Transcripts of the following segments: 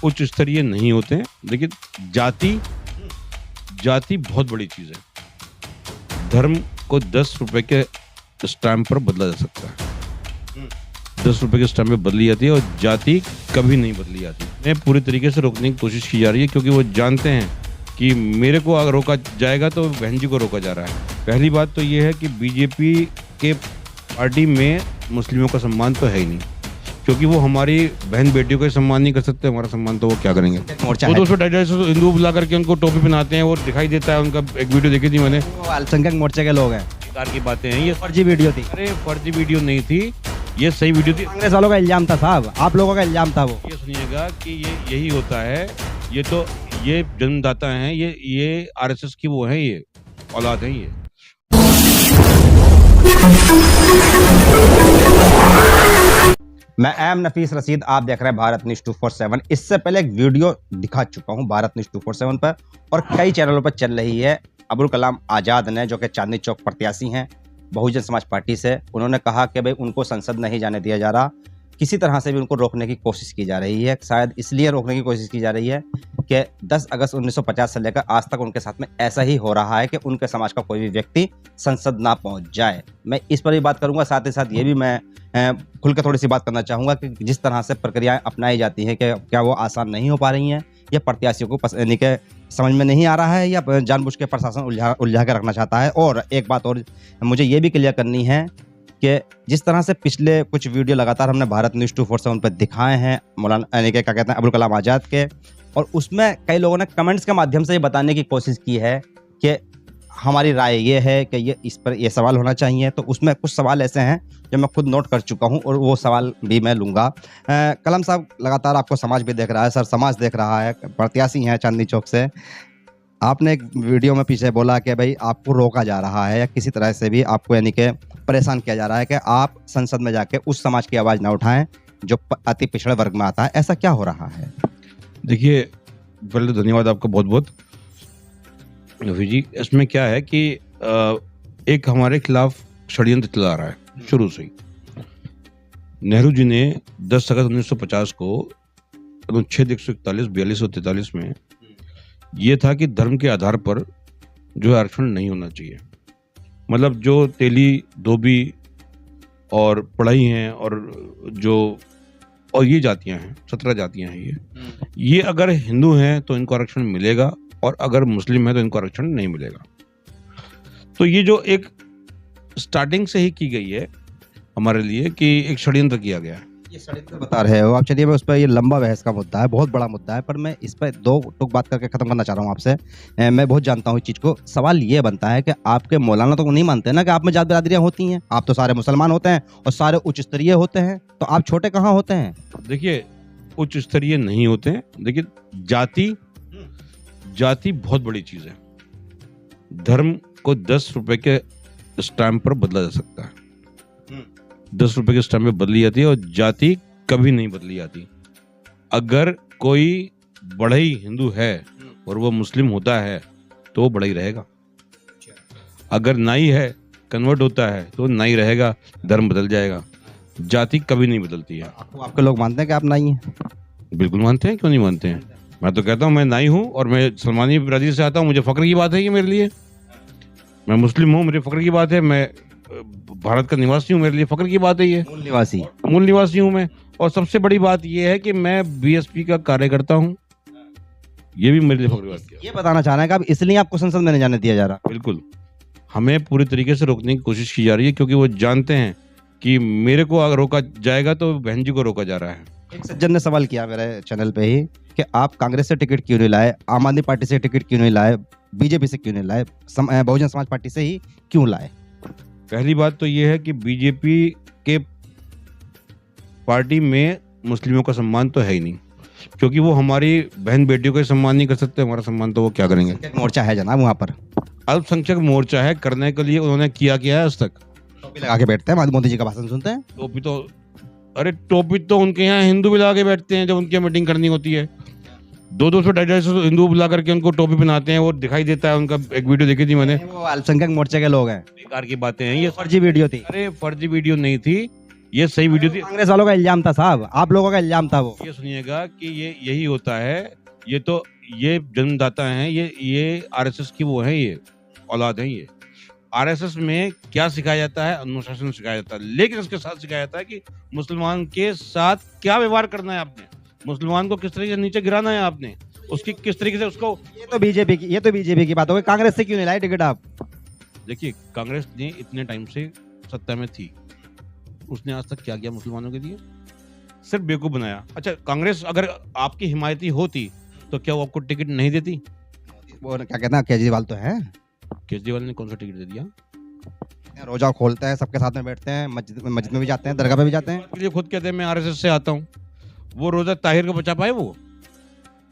उच्च स्तरीय नहीं होते हैं। देखिए, जाति बहुत बड़ी चीज है। धर्म को 10 रुपए के स्टैम्प पर बदला जा सकता है। 10 रुपए के स्टैम्प पे बदली जाती है और जाति कभी नहीं बदली जाती। मैं पूरी तरीके से रोकने की कोशिश की जा रही है, क्योंकि वो जानते हैं कि मेरे को अगर रोका जाएगा तो बहन जी को रोका जा रहा है। पहली बात तो ये है कि बीजेपी के पार्टी में मुस्लिमों का सम्मान तो है ही नहीं, क्योंकि वो हमारी बहन बेटियों का सम्मान नहीं कर सकते। हमारा सम्मान तो वो क्या करेंगे। मोर्चा वो है। 200-250 हिंदू बुला करके उनको टोपी पहनाते हैं, वो दिखाई देता है। उनका एक वीडियो देखी थी मैंने। वो अल्पसंख्यक मोर्चे के लोग हैं। बेकार की बातें हैं ये। फर्जी वीडियो थी। अरे फर्जी वीडियो नहीं थी, ये सही वीडियो थी। कांग्रेस वालों का इल्जाम था साहब, आप लोगों का इल्जाम था वो। ये सुनिएगा कि ये यही होता है। ये जन्मदाता हैं, ये आरएसएस की वो है, ये औलाद है ये। मैं एम नफीस रशीद, आप देख रहे हैं भारत न्यूज 247। इससे पहले एक वीडियो दिखा चुका हूं भारत न्यूज 247 पर और कई चैनलों पर चल रही है। अबुल कलाम आजाद ने, जो कि चांदनी चौक प्रत्याशी हैं बहुजन समाज पार्टी से, उन्होंने कहा कि भाई उनको संसद नहीं जाने दिया जा रहा। किसी तरह से भी उनको रोकने की कोशिश की जा रही है। शायद इसलिए रोकने की कोशिश की जा रही है कि 10 अगस्त 1950 से लेकर आज तक उनके साथ में ऐसा ही हो रहा है कि उनके समाज का कोई भी व्यक्ति संसद ना पहुंच जाए। मैं इस पर भी बात करूंगा, साथ ही साथ ये भी मैं खुल कर थोड़ी सी बात करना चाहूंगा कि जिस तरह से प्रक्रियाएं अपनाई जाती हैं कि क्या वो आसान नहीं हो पा रही हैं, या प्रत्याशियों को समझ में नहीं आ रहा है, या जानबूझ के प्रशासन उलझा कर रखना चाहता है। और एक बात और मुझे ये भी क्लियर करनी है कि जिस तरह से पिछले कुछ वीडियो लगातार हमने भारत न्यूज 247 पर दिखाए हैं मौलाना क्या कहते हैं अबुल कलाम आजाद के, और उसमें कई लोगों ने कमेंट्स के माध्यम से ये बताने की कोशिश की है कि हमारी राय ये है कि ये इस पर ये सवाल होना चाहिए। तो उसमें कुछ सवाल ऐसे हैं जो मैं खुद नोट कर चुका हूं और वो सवाल भी मैं लूँगा। कलाम साहब, लगातार आपको समाज भी देख रहा है, सर समाज देख रहा है, प्रत्याशी हैं चांदनी चौक से। आपने एक वीडियो में पीछे बोला कि भाई आपको रोका जा रहा है या किसी तरह से भी आपको यानी कि परेशान किया जा रहा है कि आप संसद में जाके उस समाज की आवाज़ ना उठाएं जो अति पिछड़े वर्ग में आता है। ऐसा क्या हो रहा है? देखिए, पहले तो धन्यवाद आपका बहुत बहुत रफी जी। इसमें क्या है कि एक हमारे खिलाफ षड्यंत्र चला रहा है शुरू से ही। नेहरू जी ने 10 अगस्त 1950 को अनुच्छेद 141, 42 और 43 में ये था कि धर्म के आधार पर जो है आरक्षण नहीं होना चाहिए। मतलब जो तेली, धोबी और पढ़ाई हैं और ये जातियां हैं, 17 जातियां हैं, ये अगर हिंदू हैं तो इनको आरक्षण मिलेगा, और अगर मुस्लिम है तो इनको आरक्षण नहीं मिलेगा। तो ये जो एक स्टार्टिंग से ही की गई है हमारे लिए कि एक षड्यंत्र किया गया है। ये षड्यंत्र बता रहे हो आप। चलिए, मैं उस पर, ये लंबा बहस का मुद्दा है, बहुत बड़ा मुद्दा है, पर मैं इस पर दो टुक बात करके खत्म करना चाह रहा हूँ आपसे। मैं बहुत जानता हूँ इस चीज़ को। सवाल ये बनता है कि आपके मौलाना तो नहीं मानते ना कि आप में जात बिरादरियाँ होती हैं। आप तो सारे मुसलमान होते हैं और सारे उच्च स्तरीय होते हैं, तो आप छोटे कहाँ होते हैं? देखिए, उच्च स्तरीय नहीं होते हैं। देखिए, जाति बहुत बड़ी चीज है। धर्म को 10 रुपए के स्टैम्प पर बदला जा सकता है। 10 रुपए के स्टैम्प पे बदली जाती है और जाति कभी नहीं बदली जाती। अगर कोई बढ़ई हिंदू है और वो मुस्लिम होता है तो वो बढ़ई रहेगा। अगर नाई है, कन्वर्ट होता है तो नाई रहेगा, धर्म बदल जाएगा। जाति कभी नहीं बदलती है। आपके लोग मानते हैं कि आप नाई हैं? बिल्कुल मानते हैं, क्यों नहीं मानते हैं। मैं तो कहता हूँ मैं नाई हूँ और मैं सलमानी बिरादरी से आता हूँ, मुझे फख्र की बात है ये मेरे लिए। मैं मुस्लिम हूँ, मुझे फख्र की बात है। मैं भारत का निवासी हूँ, मेरे लिए फख्र की बात है ये। मूल निवासी हूँ मैं। और सबसे बड़ी बात ये है कि मैं बीएसपी का कार्यकर्ता हूँ, ये भी मेरे लिए फख्र की बात है। ये बताना चाह रहे हैं कि अब इसलिए आपको संसद में नहीं जाने दिया जा रहा? बिल्कुल, हमें पूरी तरीके से रोकने की कोशिश की जा रही है, क्योंकि वो जानते हैं कि मेरे को अगर रोका जाएगा तो बहन जी को रोका जा रहा है। एक सज्जन ने सवाल किया मेरे चैनल पे ही कि आप कांग्रेस से टिकट क्यों नहीं लाए, आम आदमी पार्टी से टिकट क्यों नहीं लाए, बीजेपी से क्यों नहीं लाए, बहुजन समाज पार्टी से ही क्यों लाए? पहली बात तो ये है कि बीजेपी के पार्टी में मुस्लिमों का सम्मान तो है ही नहीं, क्योंकि वो हमारी बहन बेटियों का सम्मान नहीं कर सकते। हमारा सम्मान तो वो क्या करेंगे। मोर्चा है जनाब वहाँ पर, अल्पसंख्यक मोर्चा है, करने के लिए उन्होंने किया है आज तक। टोपी लगा के बैठते हैं, मोदी जी का भाषण सुनते हैं। टोपी तो उनके यहाँ हिंदू भी लगा के बैठते हैं जब उनकी मीटिंग करनी होती है। 200-250 हिंदू बुला करके उनको टोपी पहनाते हैं, वो दिखाई देता है। उनका एक वीडियो देखी थी मैंने। वो अल्पसंख्यक मोर्चे के लोग हैं। बेकार की बातें हैं ये। फर्जी वीडियो थी। अरे फर्जी वीडियो नहीं थी, ये सही वीडियो थी। कांग्रेस वालों का इल्जाम था साहब, आप लोगों का इल्जाम था वो। ये सुनिएगा कि ये यही होता है। ये तो ये जन्मदाता हैं, ये आरएसएस की वो है, ये औलाद है। ये आरएसएस में क्या सिखाया जाता है? अनुशासन सिखाया जाता है, लेकिन इसके साथ सिखाया जाता है कि मुसलमान के साथ क्या व्यवहार करना है आपने, मुसलमान को किस तरीके से नीचे गिराना है आपने, उसकी किस तरीके से उसको। ये तो बीजेपी की बात हो गई, कांग्रेस से क्यों नहीं लाए टिकट आप? देखिए, कांग्रेस ने इतने टाइम से सत्ता में थी, उसने आज तक क्या किया मुसलमानों के लिए? सिर्फ बेवकूफ बनाया। अच्छा, कांग्रेस अगर आपकी हिमायती होती तो क्या वो आपको टिकट नहीं देती? वो क्या कहते हैं, केजरीवाल तो है, केजरीवाल ने कौन सा टिकट दे दिया? रोजा खोलते हैं, सबके साथ में बैठते हैं, मस्जिद में भी जाते हैं, दरगाह पे भी जाते हैं। ये खुद कहते हैं मैं आरएसएस से आता हूँ। वो रोजा ताहिर को बचा पाए? वो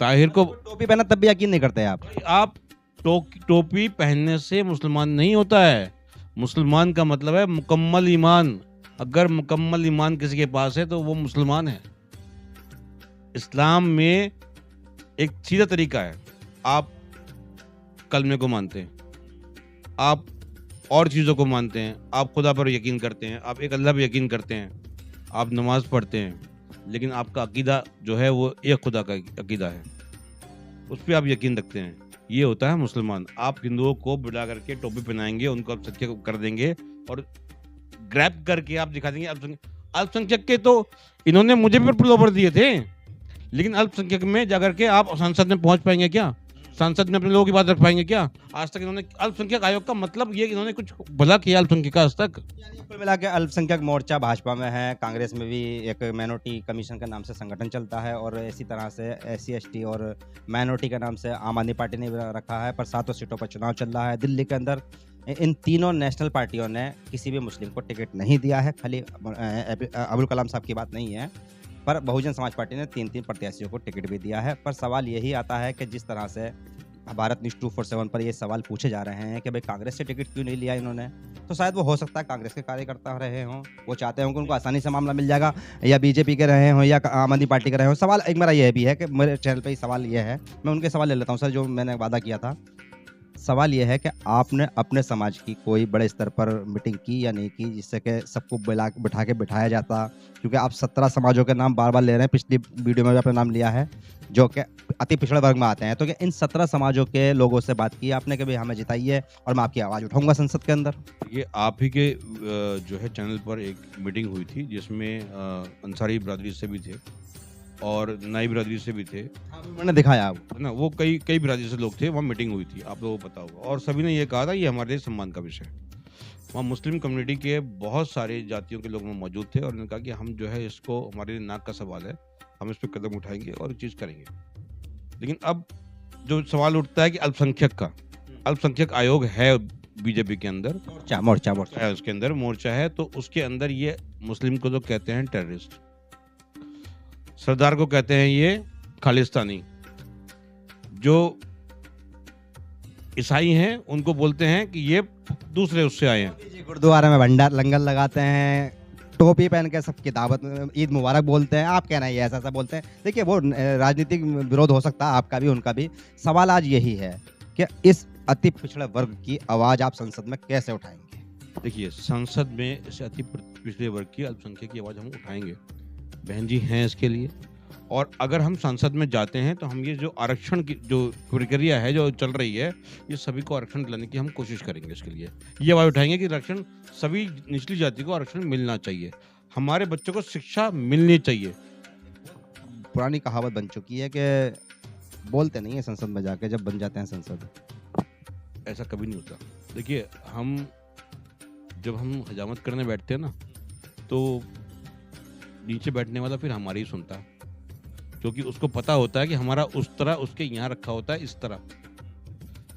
ताहिर को टोपी पहना तब भी यकीन नहीं करते आप। आप टोपी पहनने से मुसलमान नहीं होता है। मुसलमान का मतलब है मुकम्मल ईमान। अगर मुकम्मल ईमान किसी के पास है तो वो मुसलमान है। इस्लाम में एक सीधा तरीका है, आप कलमे को मानते हैं, आप और चीज़ों को मानते हैं, आप खुदा पर यकीन करते हैं, आप एक अल्लाह पर यकीन करते हैं, आप नमाज पढ़ते हैं, लेकिन आपका अकीदा जो है वो एक खुदा का अकीदा है, उस पर आप यकीन रखते हैं। ये होता है मुसलमान। आप हिंदुओं को बुला करके टोपी पहनाएंगे, उनको अल्पसंख्यक कर देंगे और ग्रैब करके आप दिखा देंगे अल्पसंख्यक के। तो इन्होंने मुझे भी प्रलोभन दिए थे, लेकिन अल्पसंख्यक में जाकर के आप संसद में पहुंच पाएंगे क्या? संसद में अपने लोगों की बात रख पाएंगे क्या? आज तक इन्होंने अल्पसंख्यक आयोग का मतलब ये कि इन्होंने कुछ भला किया अल्पसंख्यक का आज तक? कुल मिला के अल्पसंख्यक मोर्चा भाजपा में है, कांग्रेस में भी एक माइनॉरिटी कमीशन के नाम से संगठन चलता है, और इसी तरह से SC ST और माइनॉरिटी के नाम से आम आदमी पार्टी ने रखा है। पर 7 सीटों पर चुनाव चल रहा है दिल्ली के अंदर। इन तीनों नेशनल पार्टियों ने किसी भी मुस्लिम को टिकट नहीं दिया है। खाली अबुल कलाम साहब की बात नहीं है, पर बहुजन समाज पार्टी ने 3 प्रत्याशियों को टिकट भी दिया है। पर सवाल यही आता है कि जिस तरह से भारत न्यूज़ 247 पर ये सवाल पूछे जा रहे हैं कि भाई कांग्रेस से टिकट क्यों नहीं लिया इन्होंने, तो शायद वो हो सकता है कांग्रेस के कार्यकर्ता रहे हों, वो चाहते हों कि उनको आसानी से मामला मिल जाएगा, या बीजेपी के रहे हों या आम आदमी पार्टी के रहे हों। सवाल एक मेरा यह भी है कि मेरे चैनल पे ही सवाल ये है, मैं उनके सवाल ले लेता हूँ सर, जो मैंने वादा किया था। सवाल यह है कि आपने अपने समाज की कोई बड़े स्तर पर मीटिंग की या नहीं की, जिससे कि सबको बिठा के बिठाया जाता? क्योंकि आप 17 समाजों के नाम बार बार ले रहे हैं, पिछली वीडियो में भी आपने नाम लिया है, जो कि अति पिछड़े वर्ग में आते हैं। तो क्या इन 17 समाजों के लोगों से बात की आपने कि भाई हमें जिताइए और मैं आपकी आवाज़ उठाऊंगा संसद के अंदर? ये आप ही के जो है चैनल पर एक मीटिंग हुई थी, जिसमें अंसारी बिरादरी से भी थे और नाई बिरादरी से भी थे, मैंने दिखाया है ना। वो कई बिरादरी से लोग थे, वहाँ मीटिंग हुई थी, आप लोगों को पता होगा। और सभी ने ये कहा था ये हमारे लिए सम्मान का विषय। वहाँ मुस्लिम कम्युनिटी के बहुत सारे जातियों के लोग वहाँ मौजूद थे, और उन्होंने कहा कि हम जो है इसको, हमारे लिए नाक का सवाल है, हम इस पर कदम उठाएंगे और चीज़ करेंगे। लेकिन अब जो सवाल उठता है कि अल्पसंख्यक का, अल्पसंख्यक आयोग है बीजेपी के अंदर, मोर्चा है, उसके अंदर मोर्चा है, तो उसके अंदर ये मुस्लिम को तो कहते हैं टेररिस्ट, सरदार को कहते हैं ये खालिस्तानी, जो ईसाई हैं उनको बोलते हैं कि ये दूसरे उससे आए हैं। गुरुद्वारे में भंडार लंगर लगाते हैं, टोपी पहन के सबकी दावत में ईद मुबारक बोलते हैं, आप कहना ये ऐसा बोलते हैं। देखिए, वो राजनीतिक विरोध हो सकता है, आपका भी उनका भी। सवाल आज यही है कि इस अति पिछड़े वर्ग की आवाज़ आप संसद में कैसे उठाएंगे? देखिए, संसद में इस अति पिछड़े वर्ग की, अल्पसंख्यक की आवाज़ हम उठाएंगे, बहन जी हैं इसके लिए। और अगर हम संसद में जाते हैं तो हम ये जो आरक्षण की जो प्रक्रिया है जो चल रही है, ये सभी को आरक्षण दिलाने की हम कोशिश करेंगे। इसके लिए ये आवाज़ उठाएंगे कि आरक्षण, सभी निचली जाति को आरक्षण मिलना चाहिए, हमारे बच्चों को शिक्षा मिलनी चाहिए। पुरानी कहावत बन चुकी है कि बोलते नहीं है संसद में जाके, जब बन जाते हैं संसद। ऐसा कभी नहीं होता। देखिए, जब हम हजामत करने बैठते हैं ना, तो नीचे बैठने वाला फिर हमारी ही सुनता है, क्योंकि उसको पता होता है कि हमारा उस तरह उसके यहाँ रखा होता है, इस तरह।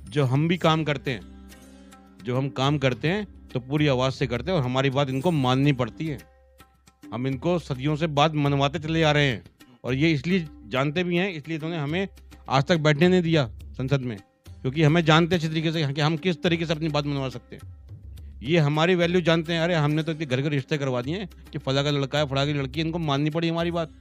जो हम भी काम करते हैं, जब हम काम करते हैं तो पूरी आवाज़ से करते हैं, और हमारी बात इनको माननी पड़ती है। हम इनको सदियों से बात मनवाते चले आ रहे हैं, और ये इसलिए जानते भी हैं, इसलिए इन्होंने हमें आज तक बैठने नहीं दिया संसद में, क्योंकि हमें जानते हैं अच्छी तरीके से कि हम किस तरीके से अपनी बात मनवा सकते हैं। ये हमारी वैल्यू जानते हैं। अरे हमने तो इतने घर के रिश्ते करवा दिए हैं कि फला का लड़का है, फला की लड़की है, इनको माननी पड़ी हमारी बात,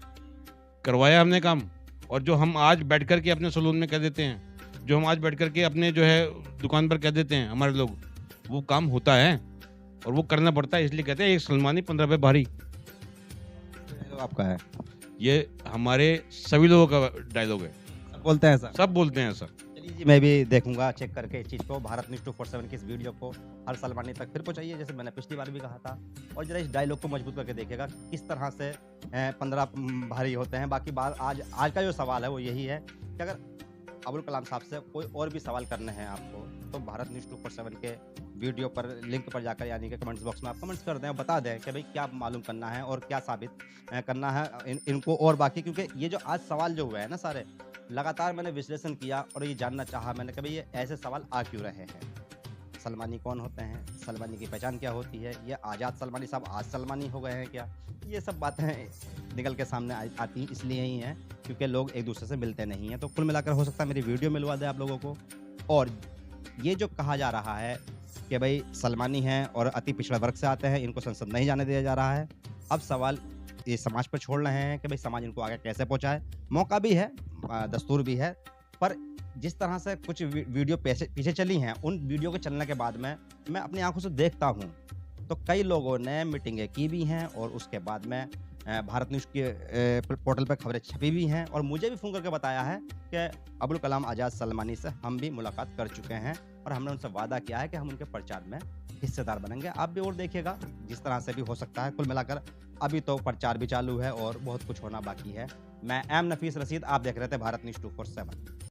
करवाया हमने काम। और जो हम आज बैठ कर के अपने सलून में कह देते हैं, जो हम आज बैठ कर के अपने जो है दुकान पर कह देते हैं हमारे लोग, वो काम होता है और वो करना पड़ता है। इसलिए कहते हैं एक सलमानी 15 पे भारी। डायलॉग आपका है, ये हमारे सभी लोगों का डायलॉग है, सब बोलते हैं ऐसा। सब बोलते हैं ऐसा। चलिए जी, मैं भी देखूंगा चेक करके इस चीज़ को। भारत न्यूज़ 247 की इस वीडियो को हर सलमानी तक फिर पहुंचाइए, जैसे मैंने पिछली बार भी कहा था, और जरा इस डायलॉग को मजबूत करके देखिएगा किस तरह से 15 भारी होते हैं। बाकी बात आज का जो सवाल है वो यही है कि अगर अबुल कलाम साहब से कोई और भी सवाल करने हैं आपको, तो भारत न्यूज़ 247 के वीडियो पर लिंक पर जाकर, यानी कि कमेंट्स बॉक्स में आप कमेंट्स कर दें और बता दें कि भाई क्या मालूम करना है और क्या साबित करना है इनको। और बाकी क्योंकि ये जो आज सवाल जो हुए हैं ना सारे, लगातार मैंने विश्लेषण किया और ये जानना चाहा मैंने कि भाई ये ऐसे सवाल आ क्यों रहे हैं, सलमानी कौन होते हैं, सलमानी की पहचान क्या होती है, ये आज़ाद सलमानी साहब आज सलमानी हो गए हैं क्या, ये सब बातें निकल के सामने आती इसलिए ही हैं क्योंकि लोग एक दूसरे से मिलते नहीं हैं। तो कुल मिलाकर हो सकता है मेरी वीडियो मिलवा दे आप लोगों को। और ये जो कहा जा रहा है कि भाई सलमानी हैं और अति पिछड़ा वर्ग से आते हैं, इनको संसद नहीं जाने दिया जा रहा है, अब सवाल ये समाज पर छोड़ रहे हैं कि भाई समाज इनको आगे कैसे पहुँचाए। मौका भी है, दस्तूर भी है, पर जिस तरह से कुछ वीडियो पीछे चली हैं, उन वीडियो के चलने के बाद में मैं अपनी आंखों से देखता हूं तो कई लोगों ने मीटिंगें की भी हैं और उसके बाद में भारत न्यूज़ के पोर्टल पर खबरें छपी भी हैं और मुझे भी फ़ोन करके बताया है कि अबुल कलाम आज़ाद सलमानी से हम भी मुलाकात कर चुके हैं और हमने उनसे वादा किया है कि हम उनके प्रचार में हिस्सेदार बनेंगे। आप भी और देखिएगा, जिस तरह से भी हो सकता है। कुल मिलाकर अभी तो प्रचार भी चालू है और बहुत कुछ होना बाकी है। मैं एम नफीस रशीद, आप देख रहे थे भारत न्यूज़ 247।